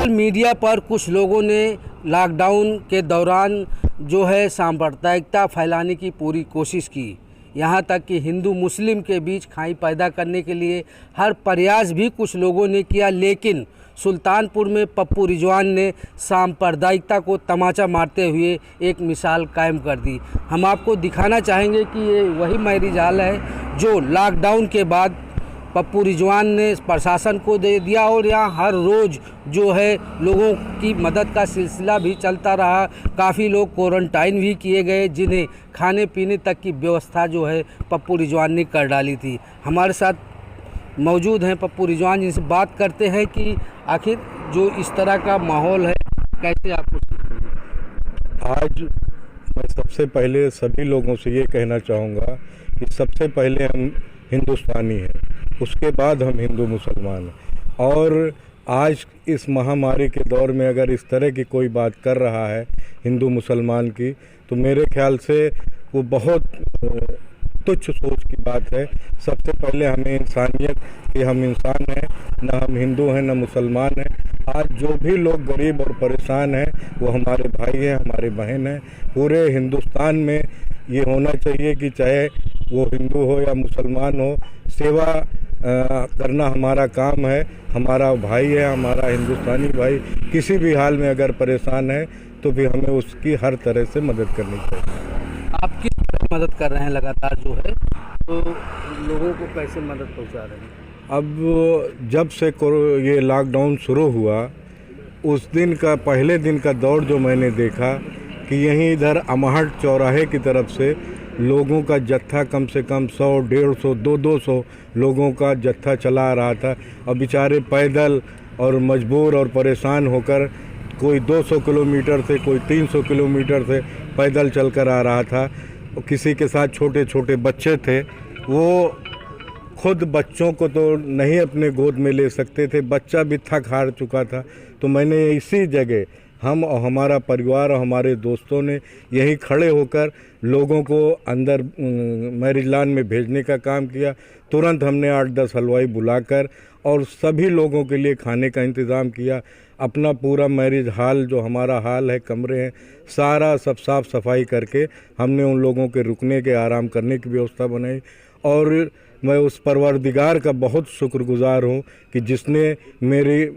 Media पर कुछ लोगों ने लॉकडाउन के दौरान जो है सांप्रदायिकता फैलाने की पूरी कोशिश की। यहाँ तक कि हिंदू मुस्लिम के बीच खाई पैदा करने के लिए हर प्रयास भी कुछ लोगों ने किया, लेकिन सुल्तानपुर में पप्पू रिजवान ने सांप्रदायिकता को तमाचा मारते हुए एक मिसाल कायम कर दी। हम आपको दिखाना चाहेंगे कि ये वही मैरिज हॉल है जो लॉकडाउन के बाद पप्पू रिजवान ने प्रशासन को दे दिया और यहाँ हर रोज़ जो है लोगों की मदद का सिलसिला भी चलता रहा। काफ़ी लोग क्वारंटाइन भी किए गए, जिन्हें खाने पीने तक की व्यवस्था जो है पप्पू रिजवान ने कर डाली थी। हमारे साथ मौजूद हैं पप्पू रिजवान, जिनसे बात करते हैं कि आखिर जो इस तरह का माहौल है कैसे आपको। आज मैं सबसे पहले सभी लोगों से ये कहना चाहूँगा कि सबसे पहले हम हिंदुस्तानी हैं, उसके बाद हम हिंदू मुसलमान हैं। और आज इस महामारी के दौर में अगर इस तरह की कोई बात कर रहा है हिंदू मुसलमान की, तो मेरे ख्याल से वो बहुत तुच्छ सोच की बात है। सबसे पहले हमें इंसानियत कि हम इंसान हैं, न हम हिंदू हैं न मुसलमान हैं। आज जो भी लोग गरीब और परेशान हैं वो हमारे भाई हैं, हमारे बहन हैं। पूरे हिंदुस्तान में ये होना चाहिए कि चाहे वो हिंदू हो या मुसलमान हो, सेवा करना हमारा काम है। हमारा भाई है, हमारा हिंदुस्तानी भाई किसी भी हाल में अगर परेशान है तो भी हमें उसकी हर तरह से मदद करनी चाहिए। आप किस तरह मदद कर रहे हैं लगातार जो है, तो लोगों को कैसे मदद पहुंचा रहे हैं? अब जब से ये लॉकडाउन शुरू हुआ, उस दिन का पहले दिन का दौर जो मैंने देखा कि यहीं इधर अमहट चौराहे की तरफ से लोगों का जत्था कम से कम 100, 150, 200 लोगों का जत्था चला आ रहा था। और बेचारे पैदल और मजबूर और परेशान होकर कोई 200 किलोमीटर से, कोई 300 किलोमीटर से पैदल चलकर आ रहा था। किसी के साथ छोटे छोटे बच्चे थे, वो खुद बच्चों को तो नहीं अपने गोद में ले सकते थे, बच्चा भी थक हार चुका था। तो मैंने इसी जगह हम और हमारा परिवार और हमारे दोस्तों ने यहीं खड़े होकर लोगों को अंदर मैरिज लॉन में भेजने का काम किया। तुरंत हमने 8-10 हलवाई बुलाकर और सभी लोगों के लिए खाने का इंतज़ाम किया। अपना पूरा मैरिज हॉल जो हमारा हॉल है, कमरे हैं, सारा सब साफ़ सफाई करके हमने उन लोगों के रुकने के, आराम करने की व्यवस्था बनाई। और मैं उस परवरदिगार का बहुत शुक्रगुजार हूँ कि जिसने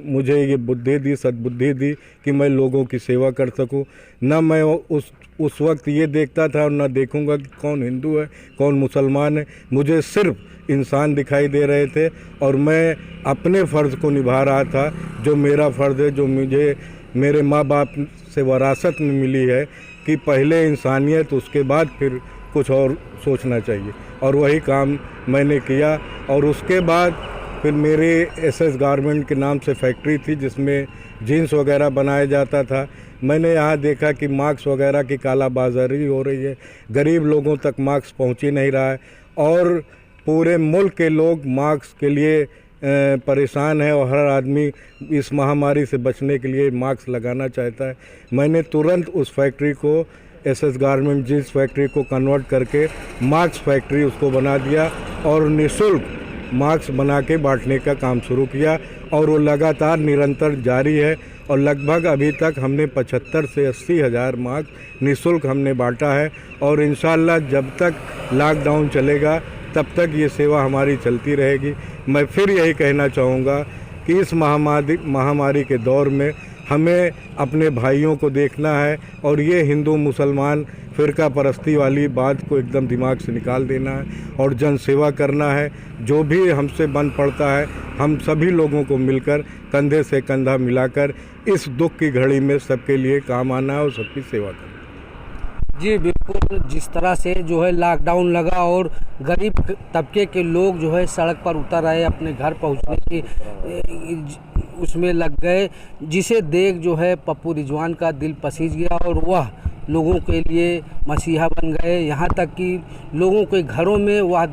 मुझे ये बुद्धि दी, सद्बुद्धि दी कि मैं लोगों की सेवा कर सकूँ। न मैं उस वक्त ये देखता था और न देखूँगा कि कौन हिंदू है कौन मुसलमान है। मुझे सिर्फ इंसान दिखाई दे रहे थे और मैं अपने फ़र्ज़ को निभा रहा था, जो मेरा फ़र्ज़ है, जो मुझे मेरे माँ बाप से विरासत में मिली है कि पहले इंसानियत, उसके बाद फिर कुछ और सोचना चाहिए। और वही काम मैंने किया। और उसके बाद फिर मेरे एसएस गारमेंट के नाम से फैक्ट्री थी जिसमें जीन्स वगैरह बनाया जाता था। मैंने यहाँ देखा कि मास्क वगैरह की कालाबाजारी हो रही है, गरीब लोगों तक मास्क पहुँच ही नहीं रहा है और पूरे मुल्क के लोग मास्क के लिए परेशान है और हर आदमी इस महामारी से बचने के लिए मास्क लगाना चाहता है। मैंने तुरंत उस फैक्ट्री को, एसएस गारमेंट जीन्स फैक्ट्री को कन्वर्ट करके मास्क फैक्ट्री उसको बना दिया और निःशुल्क मास्क बना के बांटने का काम शुरू किया। और वो लगातार निरंतर जारी है और लगभग अभी तक हमने 75 से 80 हज़ार मास्क निःशुल्क हमने बांटा है। और इंशाअल्लाह जब तक लॉकडाउन चलेगा तब तक ये सेवा हमारी चलती रहेगी। मैं फिर यही कहना चाहूँगा कि इस महामारी के दौर में हमें अपने भाइयों को देखना है और ये हिंदू मुसलमान फ़िरका परस्ती वाली बात को एकदम दिमाग से निकाल देना है और जन सेवा करना है। जो भी हमसे बन पड़ता है, हम सभी लोगों को मिलकर कंधे से कंधा मिलाकर इस दुख की घड़ी में सबके लिए काम आना है और सबकी सेवा करना। जी बिल्कुल, जिस तरह से जो है लॉकडाउन लगा और गरीब तबके के लोग जो है सड़क पर उतर आए, अपने घर पहुंचने की उसमें लग गए, जिसे देख जो है पप्पू रिजवान का दिल पसीज गया और वह लोगों के लिए मसीहा बन गए। यहाँ तक कि लोगों के घरों में वह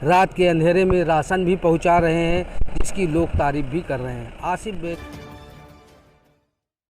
रात के अंधेरे में राशन भी पहुँचा रहे हैं, जिसकी लोग तारीफ भी कर रहे हैं। आसिफ बेग।